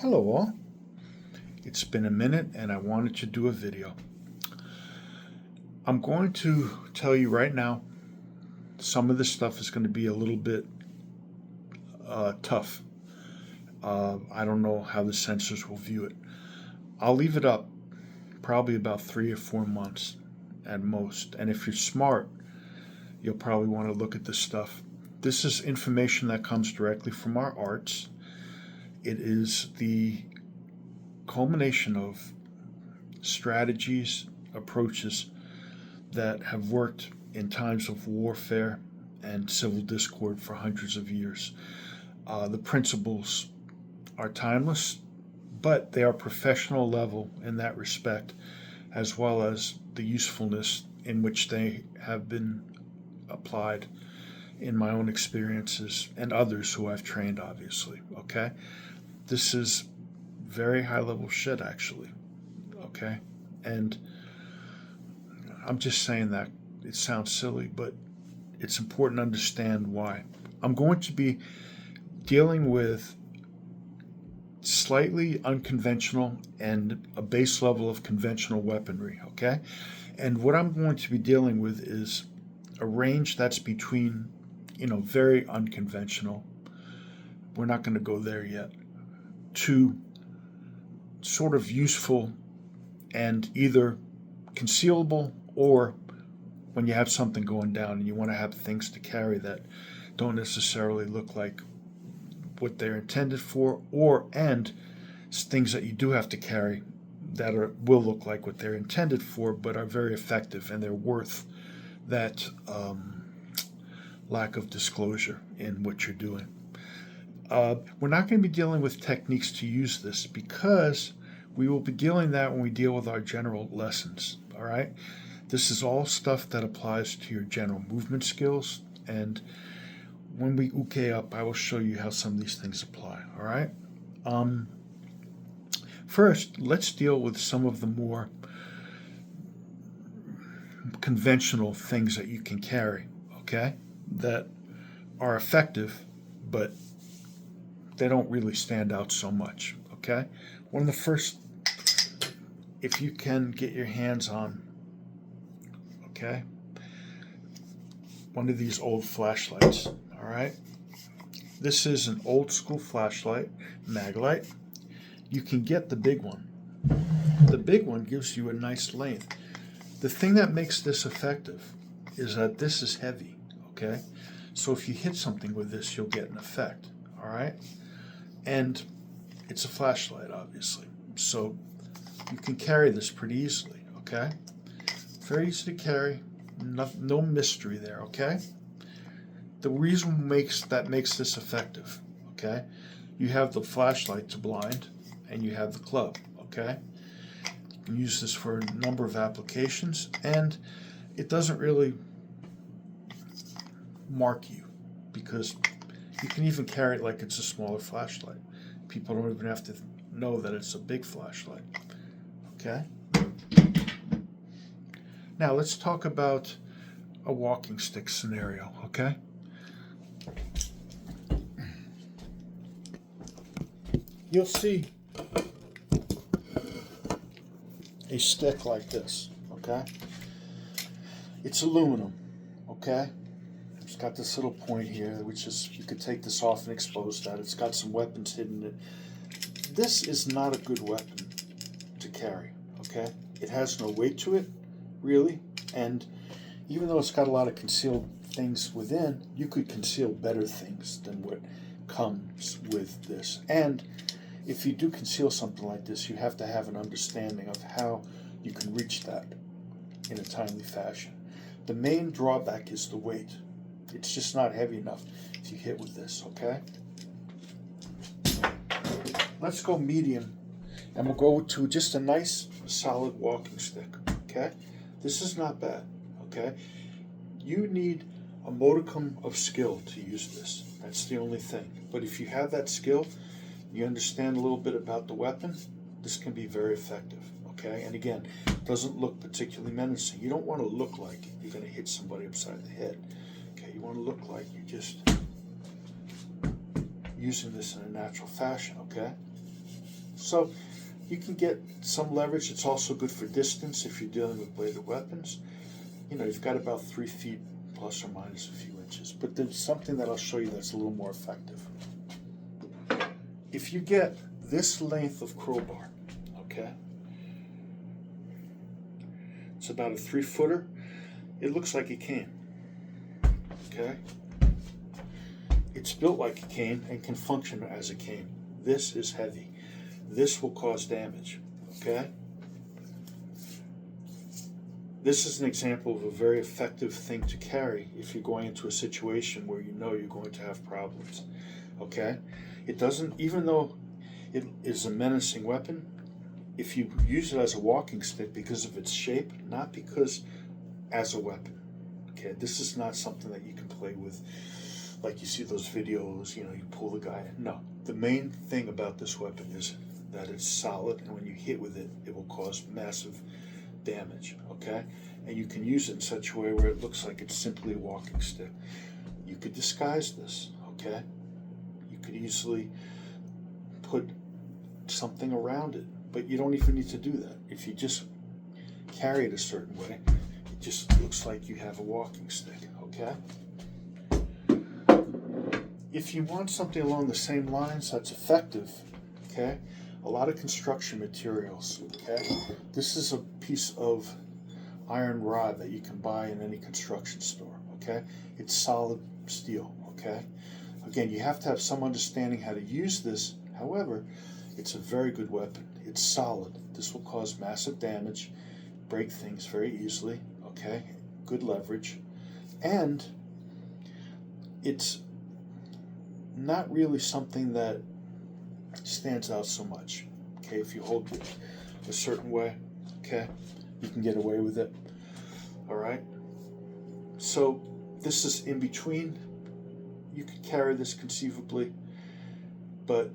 Hello all. It's been a minute and I wanted to do a video. I'm going to tell you right now, some of this stuff is going to be a little bit tough. I don't know how the censors will view it. I'll leave it up probably about 3 or 4 months at most. And if you're smart, you'll probably want to look at this stuff. This is information that comes directly from our arts. It is the culmination of strategies, approaches that have worked in times of warfare and civil discord for hundreds of years. The principles are timeless, but they are professional level in that respect, as well as the usefulness in which they have been applied in my own experiences and others who I've trained, obviously. Okay? This is very high level shit, actually. Okay? And I'm just saying that it sounds silly, but it's important to understand why. I'm going to be dealing with slightly unconventional and a base level of conventional weaponry, okay? And what I'm going to be dealing with is a range that's between, very unconventional. We're not going to go there yet. To sort of useful and either concealable, or when you have something going down and you want to have things to carry that don't necessarily look like what they're intended for, and things that you do have to carry that will look like what they're intended for, but are very effective and they're worth that lack of disclosure in what you're doing. We're not going to be dealing with techniques to use this because we will be dealing that when we deal with our general lessons. All right. This is all stuff that applies to your general movement skills, and when we uke up, I will show you how some of these things apply. All right. First, let's deal with some of the more conventional things that you can carry. Okay, that are effective, but they don't really stand out so much. Okay, one of the first, if you can get your hands on, okay, one of these old flashlights. All right, this is an old school flashlight, Maglite. You can get the big one. The big one gives you a nice length. The thing that makes this effective is that this is heavy. Okay, so if you hit something with this, you'll get an effect. All right, and it's a flashlight, obviously, so you can carry this pretty easily. Okay, very easy to carry. No mystery there. Okay, the reason makes this effective. Okay, you have the flashlight to blind, and you have the club. Okay, you can use this for a number of applications, and it doesn't really mark you because you can even carry it like it's a smaller flashlight. People don't even have to know that it's a big flashlight. Okay? Now let's talk about a walking stick scenario, okay? You'll see a stick like this, okay? It's aluminum, okay? It's got this little point here, which is, you could take this off and expose that. It's got some weapons hidden in it. This is not a good weapon to carry, okay? It has no weight to it, really, and even though it's got a lot of concealed things within, you could conceal better things than what comes with this. And if you do conceal something like this, you have to have an understanding of how you can reach that in a timely fashion. The main drawback is the weight. It's just not heavy enough if you hit with this, okay? Let's go medium, and we'll go to just a nice, solid walking stick, okay? This is not bad, okay? You need a modicum of skill to use this. That's the only thing. But if you have that skill, you understand a little bit about the weapon, this can be very effective, okay? And again, it doesn't look particularly menacing. You don't want to look like you're going to hit somebody upside the head. Okay, you want to look like you're just using this in a natural fashion, okay? So you can get some leverage. It's also good for distance if you're dealing with bladed weapons. You know, you've got about 3 feet plus or minus a few inches. But there's something that I'll show you that's a little more effective. If you get this length of crowbar, okay, it's about a 3-footer. It looks like a cane, okay? It's built like a cane and can function as a cane. This is heavy. This will cause damage, okay? This is an example of a very effective thing to carry if you're going into a situation where you know you're going to have problems, okay? It doesn't, even though it is a menacing weapon, if you use it as a walking stick because of its shape, not because as a weapon, okay? This is not something that you can play with like you see those videos, you know, you pull the guy in. No, the main thing about this weapon is that it's solid, and when you hit with it, it will cause massive damage, okay? And you can use it in such a way where it looks like it's simply a walking stick. You could disguise this, okay? You could easily put something around it, but you don't even need to do that. If you just carry it a certain way, it just looks like you have a walking stick, okay? If you want something along the same lines that's effective, okay, a lot of construction materials, okay, this is a piece of iron rod that you can buy in any construction store, okay, it's solid steel, okay. Again, you have to have some understanding how to use this. However, it's a very good weapon. It's solid. This will cause massive damage, break things very easily, okay, good leverage, and it's not really something that stands out so much, okay? If you hold it a certain way, okay, you can get away with it, all right? So this is in between. You could carry this conceivably, but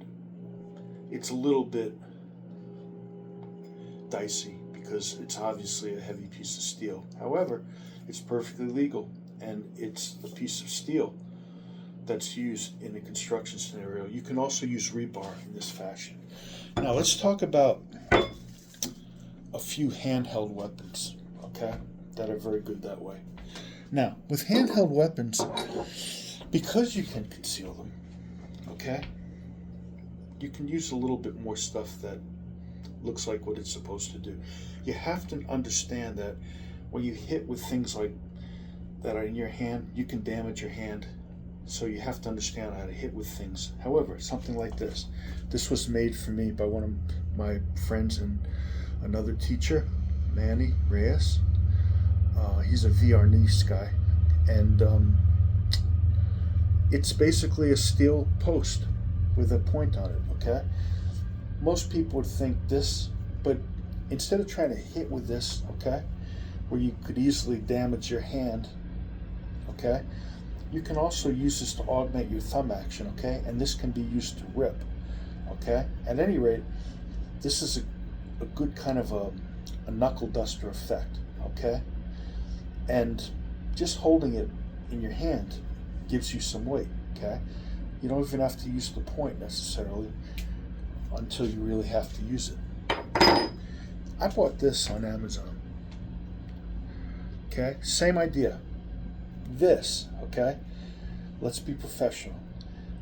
it's a little bit dicey because it's obviously a heavy piece of steel. However, it's perfectly legal, and it's a piece of steel that's used in a construction scenario. You can also use rebar in this fashion. Now let's talk about a few handheld weapons, okay, that are very good that way. Now, with handheld weapons, because you can conceal them, okay, you can use a little bit more stuff that looks like what it's supposed to do. You have to understand that when you hit with things like that are in your hand, you can damage your hand. So you have to understand how to hit with things. However, something like this was made for me by one of my friends and another teacher, Manny Reyes. He's a VR Nice guy, and it's basically a steel post with a point on it, okay? Most people would think this, but instead of trying to hit with this, okay, where you could easily damage your hand, okay, you can also use this to augment your thumb action, okay? And this can be used to rip, okay? At any rate, this is a good kind of a knuckle duster effect, okay? And just holding it in your hand gives you some weight, okay? You don't even have to use the point necessarily until you really have to use it. I bought this on Amazon, okay? Same idea. This, okay? Let's be professional.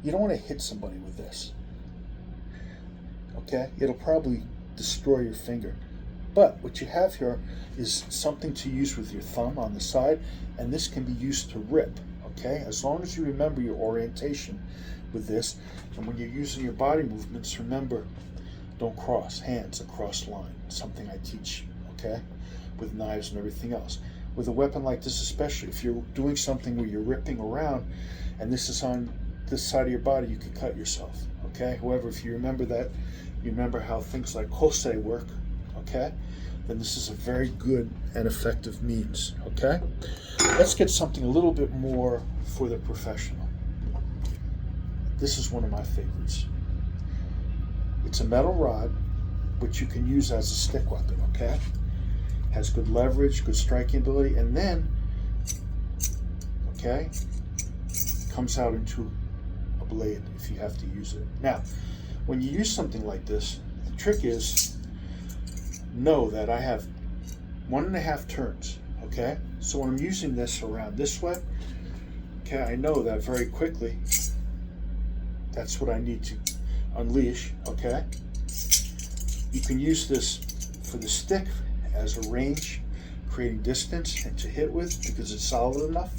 You don't want to hit somebody with this, okay? It'll probably destroy your finger. But what you have here is something to use with your thumb on the side, and this can be used to rip, okay? As long as you remember your orientation with this, and when you're using your body movements, remember, don't cross hands across line, something I teach, okay? With knives and everything else. With a weapon like this especially, if you're doing something where you're ripping around and this is on this side of your body, you could cut yourself, okay? However, if you remember that, you remember how things like kosei work, okay? Then this is a very good and effective means, okay? Let's get something a little bit more for the professional. This is one of my favorites. It's a metal rod, which you can use as a stick weapon, okay? Has good leverage, good striking ability, and then, okay, comes out into a blade if you have to use it. Now, when you use something like this, trick is, know that I have 1.5 turns, okay? So when I'm using this around this way, okay, I know that very quickly that's what I need to unleash, okay? You can use this for the stick as a range, creating distance and to hit with because it's solid enough,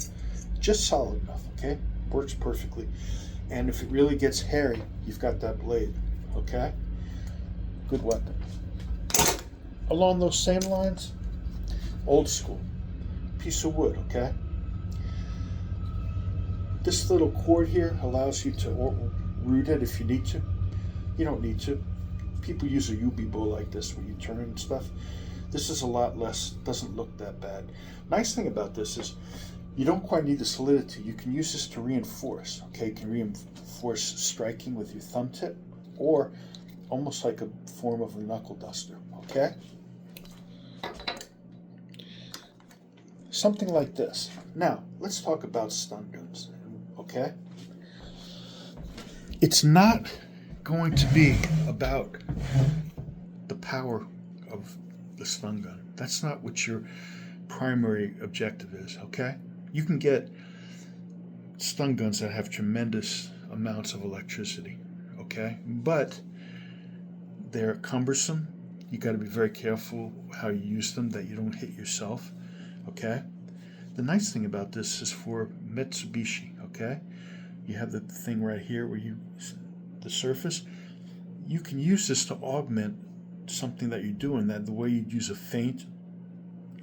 just solid enough, okay? Works perfectly. And if it really gets hairy, you've got that blade, okay? Good weapon. Along those same lines, old school, piece of wood, okay? This little cord here allows you to root it if you need to. You don't need to. People use a Yubi bow like this where you turn and stuff. This is a lot less, doesn't look that bad. Nice thing about this is you don't quite need the solidity. You can use this to reinforce, okay? You can reinforce striking with your thumb tip or almost like a form of a knuckle duster, okay? Something like this. Now, let's talk about stun guns, okay? It's not going to be about the power of the stun gun. That's not what your primary objective is, okay? You can get stun guns that have tremendous amounts of electricity, okay? But they're cumbersome. You got to be very careful how you use them that you don't hit yourself, okay? The nice thing about this is for Mitsubishi, okay? You have the thing right here where the surface. You can use this to augment something that you're doing, that the way you'd use a feint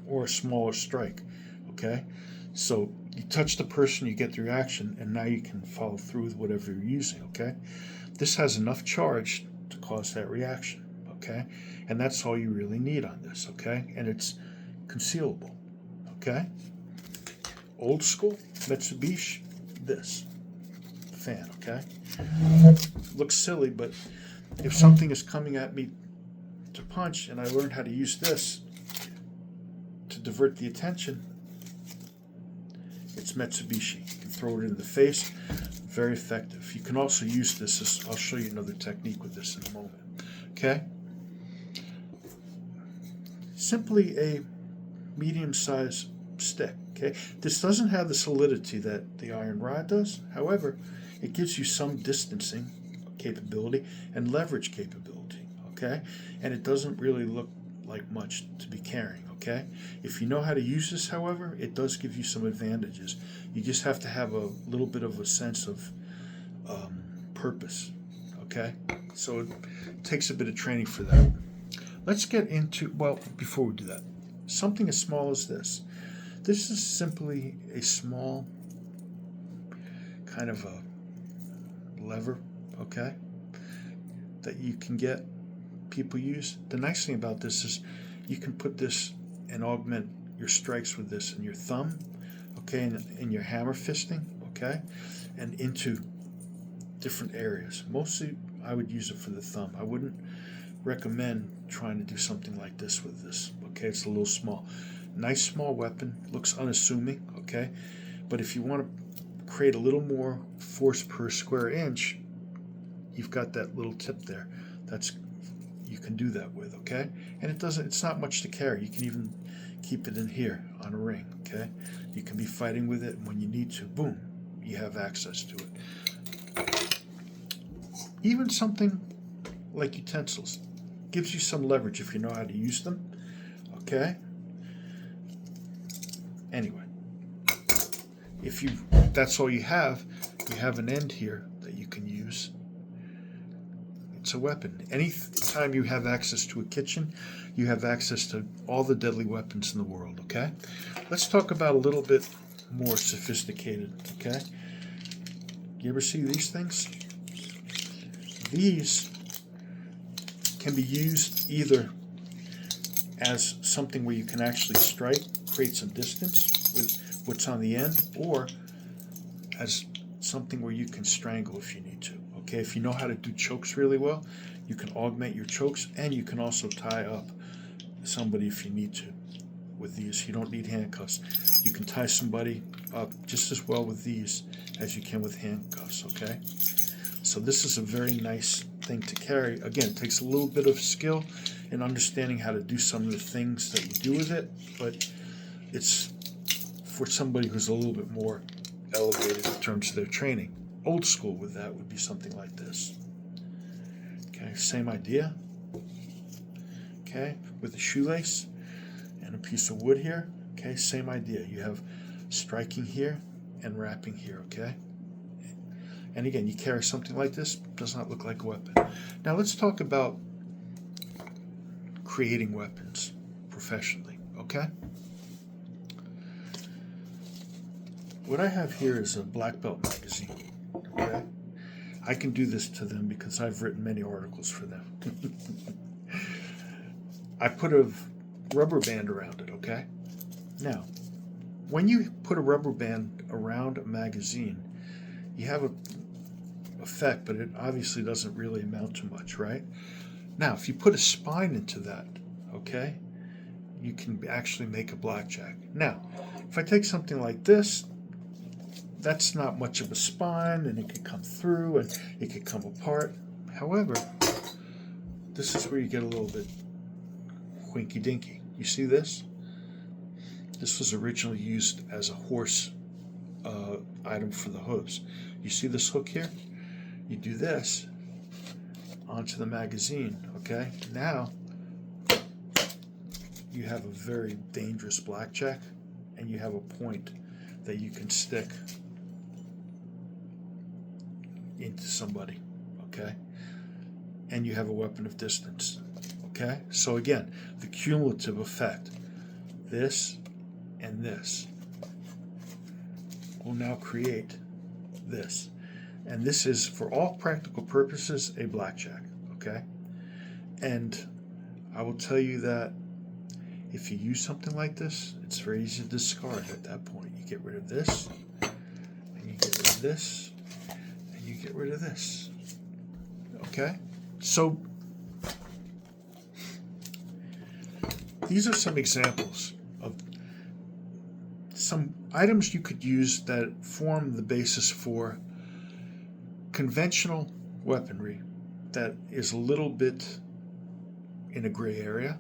or a smaller strike, okay? So you touch the person, you get the reaction, and now you can follow through with whatever you're using, okay? This has enough charge to cause that reaction, okay? And that's all you really need on this, okay? And it's concealable, okay? Old school, Mitsubishi, this fan, okay? Looks silly, but if something is coming at me to punch and I learned how to use this to divert the attention, it's Mitsubishi. You can throw it in the face, very effective. You can also use this, I'll show you another technique with this in a moment, okay? Simply a medium-sized stick, okay? This doesn't have the solidity that the iron rod does. However, it gives you some distancing capability and leverage capability, okay? And it doesn't really look like much to be carrying, okay? If you know how to use this, however, it does give you some advantages. You just have to have a little bit of a sense of purpose, okay? So it takes a bit of training for that. Let's get into, well, before we do that, something as small as this. This is simply a small kind of a lever, okay, that you can get people use. The nice thing about this is you can put this and augment your strikes with this in your thumb, okay, and in your hammer fisting, okay, and into different areas. Mostly I would use it for the thumb. I wouldn't recommend trying to do something like this with this, okay? It's a little small. Nice small weapon, looks unassuming, okay? But if you want to create a little more force per square inch, you've got that little tip there. You can do that with, okay? And it's not much to carry. You can even keep it in here on a ring, okay? You can be fighting with it, and when you need to, boom, you have access to it. Even something like utensils gives you some leverage if you know how to use them, okay? Anyway, if that's all you have an end here that you can use. It's a weapon. Any time you have access to a kitchen, you have access to all the deadly weapons in the world, okay? Let's talk about a little bit more sophisticated, okay? You ever see these things? These can be used either as something where you can actually strike, create some distance with what's on the end, or as something where you can strangle if you need to. Okay, if you know how to do chokes really well, you can augment your chokes, and you can also tie up somebody if you need to with these. You don't need handcuffs. You can tie somebody up just as well with these as you can with handcuffs, okay? So this is a very nice thing to carry. Again, it takes a little bit of skill and understanding how to do some of the things that you do with it, but it's for somebody who's a little bit more elevated in terms of their training. Old school with that would be something like this. Okay, same idea. Okay, with a shoelace and a piece of wood here. Okay, same idea. You have striking here and wrapping here, okay? And again, you carry something like this, does not look like a weapon. Now let's talk about creating weapons professionally, okay? What I have here is a black belt magazine, okay? I can do this to them because I've written many articles for them. I put a rubber band around it, okay? Now, when you put a rubber band around a magazine, you have an effect, but it obviously doesn't really amount to much, right? Now, if you put a spine into that, okay, you can actually make a blackjack. Now, if I take something like this, that's not much of a spine, and it could come through, and it could come apart. However, this is where you get a little bit winky-dinky. You see this? This was originally used as a horse item for the hooves. You see this hook here? You do this onto the magazine, okay? Now, you have a very dangerous blackjack, and you have a point that you can stick into somebody, okay? And you have a weapon of distance, okay? So again, the cumulative effect, this and this, will now create this. And this is, for all practical purposes, a blackjack, okay? And I will tell you that if you use something like this, it's very easy to discard at that point. You get rid of this, and you get rid of this, and you get rid of this, okay? So these are some examples of some items you could use that form the basis for conventional weaponry that is a little bit in a gray area,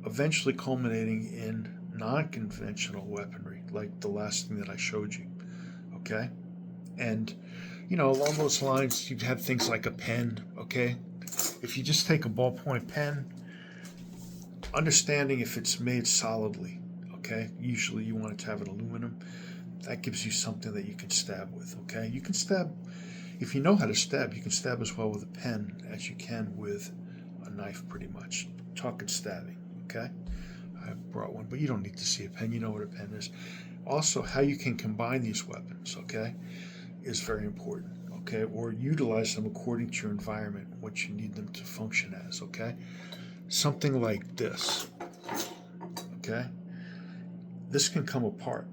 eventually culminating in non-conventional weaponry, like the last thing that I showed you, okay? And, you know, along those lines, you'd have things like a pen, okay? If you just take a ballpoint pen, understanding if it's made solidly, okay? Usually you want it to have an aluminum. That gives you something that you can stab with, okay? You can stab, if you know how to stab, you can stab as well with a pen as you can with a knife, pretty much. Talking stabbing, okay? I brought one, but you don't need to see a pen. You know what a pen is. Also, how you can combine these weapons, okay, is very important, okay? Or utilize them according to your environment, what you need them to function as, okay? Something like this, okay? This can come apart,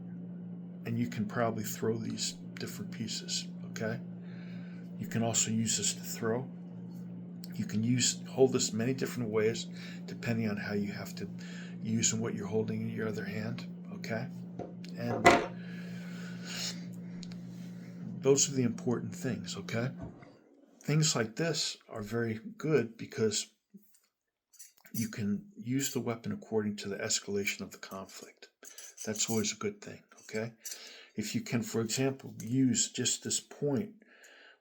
and you can probably throw these different pieces, okay? You can also use this to throw. You can hold this many different ways, depending on how you have to use and what you're holding in your other hand, okay? And those are the important things, okay? Things like this are very good because you can use the weapon according to the escalation of the conflict. That's always a good thing, okay? If you can, for example, use just this point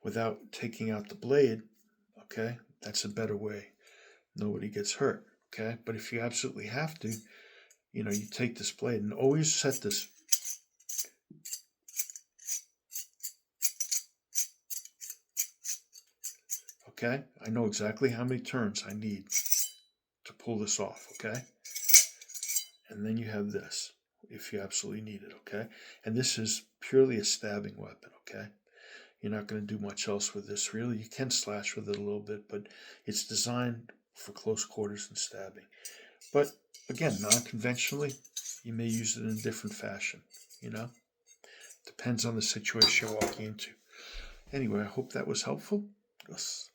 without taking out the blade, okay, that's a better way. Nobody gets hurt, okay? But if you absolutely have to, you know, you take this blade and always set this okay? I know exactly how many turns I need to pull this off, okay? And then you have this, if you absolutely need it, okay? And this is purely a stabbing weapon, okay? You're not going to do much else with this, really. You can slash with it a little bit, but it's designed for close quarters and stabbing. But, again, non-conventionally, you may use it in a different fashion, you know? Depends on the situation you're walking into. Anyway, I hope that was helpful. Yes.